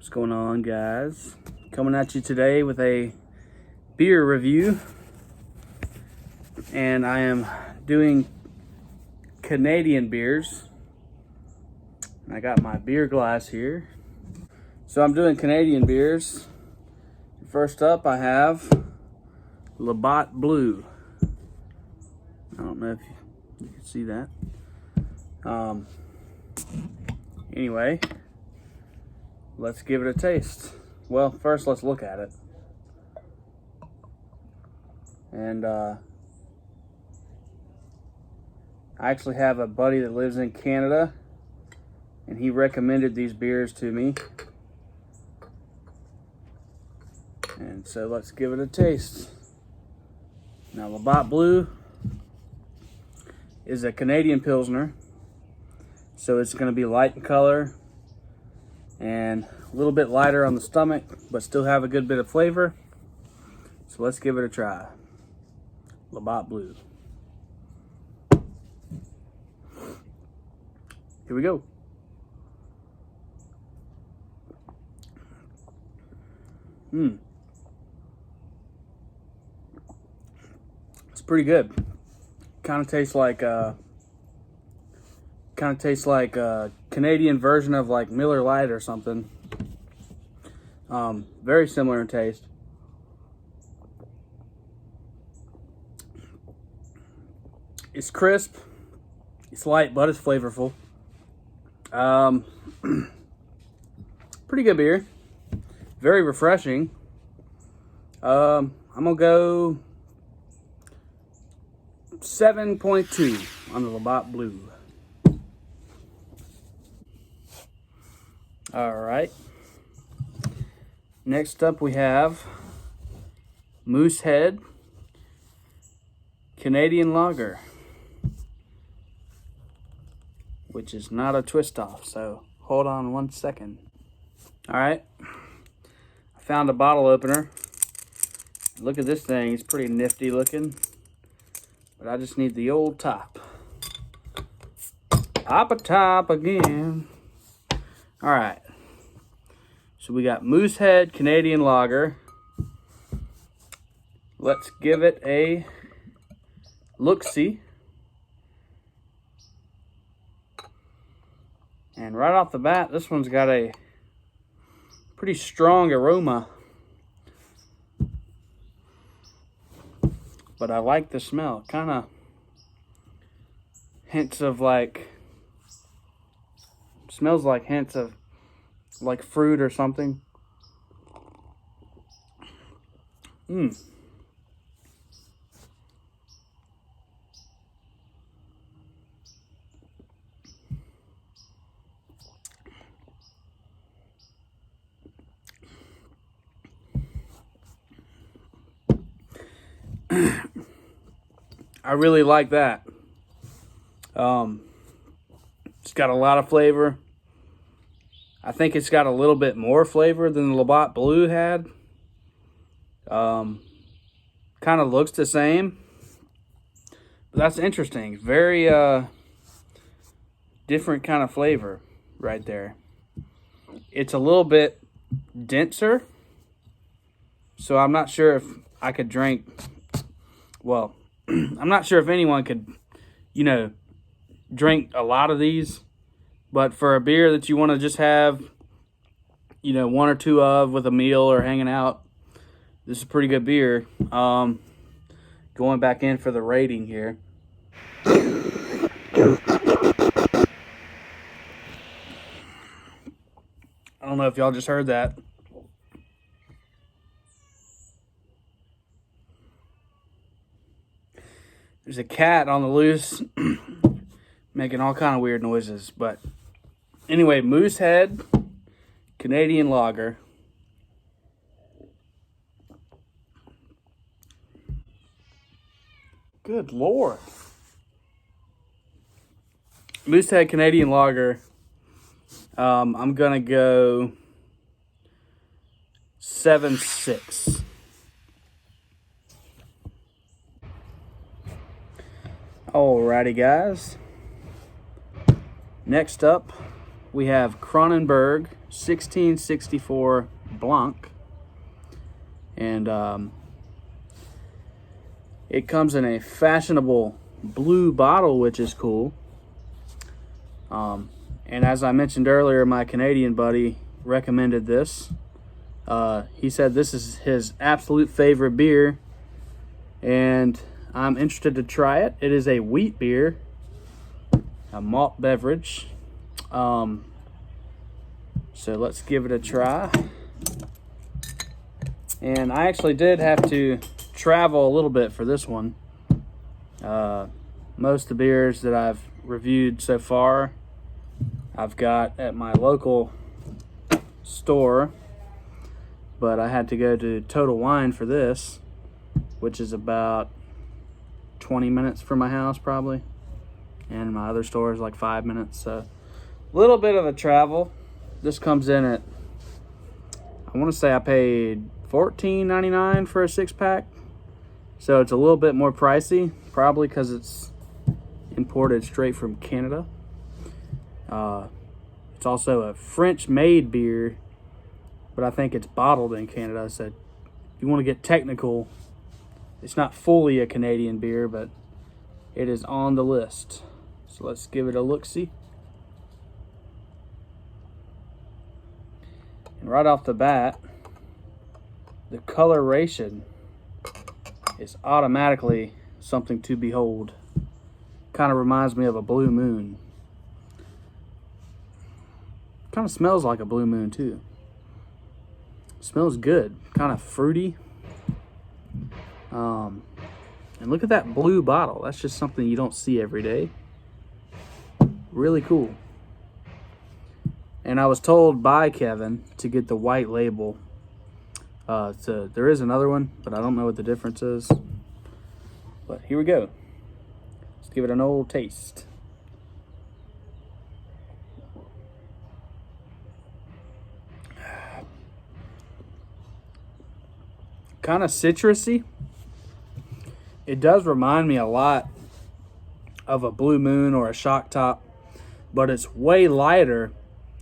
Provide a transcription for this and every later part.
What's going on, guys? Coming at you today with a beer review, and I am doing Canadian beers. I got my beer glass here. So I'm doing Canadian beers. First up, I have Labatt Blue. I don't know if you can see that. Anyway, let's give it a taste. Well, first let's look at it. And I actually have a buddy that lives in Canada, and he recommended these beers to me. And so let's give it a taste. Now, Labatt Blue is a Canadian Pilsner, so it's going to be light in color and a little bit lighter on the stomach, but still have a good bit of flavor. So let's give it a try. Labatt Blue. Here we go. It's pretty good. Kind of tastes like a Canadian version of like Miller Lite or something. Very similar in taste. It's crisp. It's light, but it's flavorful. Pretty good beer. Very refreshing. I'm gonna go 7.2 on the Labatt Blue. All right. Next up, we have Moosehead Canadian Lager, which is not a twist off. So hold on one second. All right. I found a bottle opener. Look at this thing. It's pretty nifty looking. But I just need the old top. Pop a top again. All right. So we got Moosehead Canadian Lager. Let's give it a look-see. And right off the bat, this one's got a pretty strong aroma. But I like the smell. Kind of hints of like, smells like hints of like fruit or something. I really like that. It's got a lot of flavor. I think it's got a little bit more flavor than the Labatt Blue had. Kind of looks the same. But that's interesting. Very different kind of flavor right there. It's a little bit denser. So I'm not sure if I could drink... Well, I'm not sure if anyone could, drink a lot of these. But for a beer that you want to just have, one or two of with a meal or hanging out, this is a pretty good beer. Going back in for the rating here. I don't know if y'all just heard that. There's a cat on the loose making all kind of weird noises. But anyway, Moosehead Canadian Lager. Good Lord. Moosehead Canadian Lager. I'm going to go 7.6. Alrighty, guys. Next up, we have Kronenbourg 1664 Blanc. And it comes in a fashionable blue bottle, which is cool. And as I mentioned earlier, my Canadian buddy recommended this. He said this is his absolute favorite beer, and I'm interested to try it. It is a wheat beer, a malt beverage. So let's give it a try. And I actually did have to travel a little bit for this one. Most of the beers that I've reviewed so far, I've got at my local store, but I had to go to Total Wine for this, which is about 20 minutes from my house probably, and my other store is like 5 minutes, so a little bit of a travel. This comes in at, I want to say I paid $14.99 for a 6-pack, so it's a little bit more pricey, probably because it's imported straight from Canada. It's also a French-made beer, but I think it's bottled in Canada, so if you want to get technical, it's not fully a Canadian beer, but it is on the list. So let's give it a look-see. And right off the bat, the coloration is automatically something to behold. Kind of reminds me of a blue moon. Kind of smells like a blue moon too. Smells good, kind of fruity. And look at that blue bottle. That's just something you don't see every day. Really cool. And I was told by Kevin to get the white label. So there is another one, but I don't know what the difference is. But here we go. Let's give it an old taste. Kind of citrusy. It does remind me a lot of a Blue Moon or a Shock Top, but it's way lighter,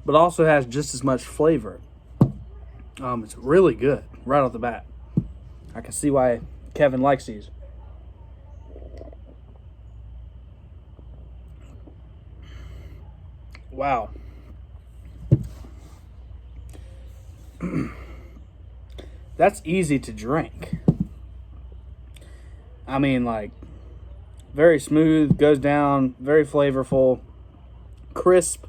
but also has just as much flavor. It's really good right off the bat. I can see why Kevin likes these. Wow. That's easy to drink. I mean, like, very smooth, goes down, very flavorful, crisp.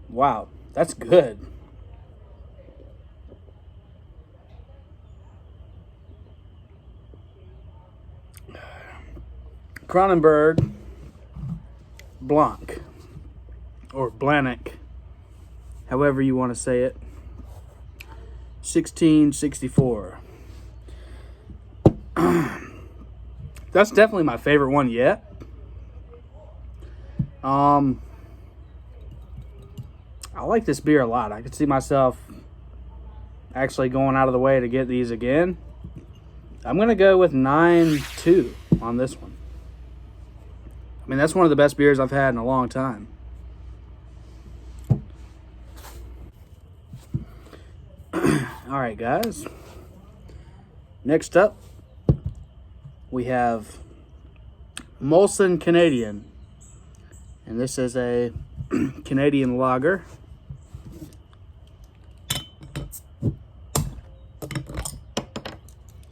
Wow, that's good. Kronenbourg Blanc, or Blanc, however you want to say it. 1664. That's definitely my favorite one yet. I like this beer a lot. I could see myself actually going out of the way to get these again. I'm going to go with 9.2 on this one. I mean, that's one of the best beers I've had in a long time. All right, guys. Next up, we have Molson Canadian. And this is a Canadian lager.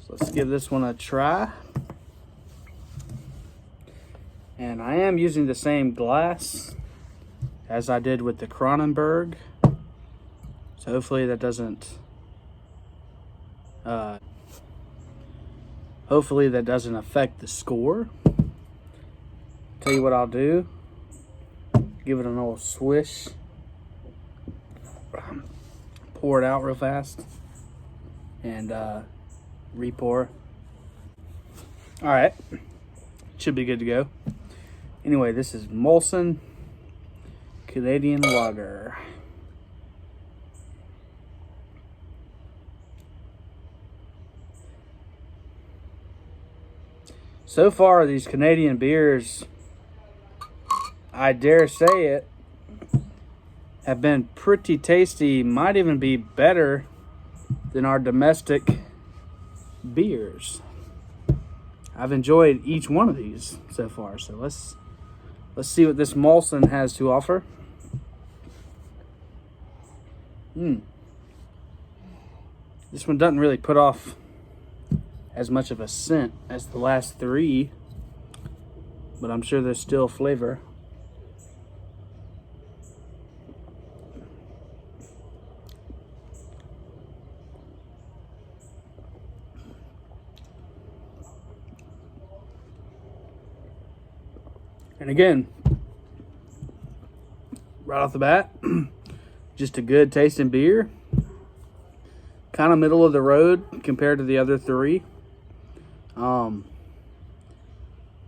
So let's give this one a try. And I am using the same glass as I did with the Kronenbourg. So hopefully that doesn't affect the score. Tell you what I'll do. Give it an old swish. Pour it out real fast. And re-pour. Alright. Should be good to go. Anyway, this is Molson Canadian Lager. So far, these Canadian beers, I dare say it, have been pretty tasty, might even be better than our domestic beers. I've enjoyed each one of these so far, so let's see what this Molson has to offer. This one doesn't really put off as much of a scent as the last three, but I'm sure there's still flavor. And again, right off the bat, just a good tasting beer. Kind of middle of the road compared to the other three.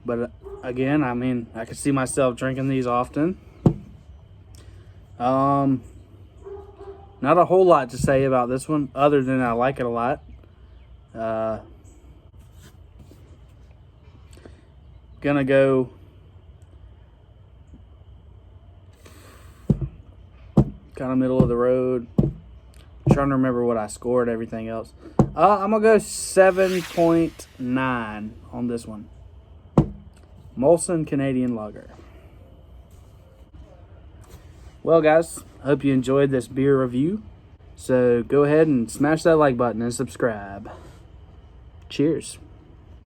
But again, I mean, I could see myself drinking these often. Not a whole lot to say about this one other than I like it a lot. Gonna go kind of middle of the road. Trying to remember what I scored everything else. I'm gonna go 7.9 on this one. Molson Canadian Lager. Well, guys, I hope you enjoyed this beer review. So go ahead and smash that like button and subscribe. Cheers.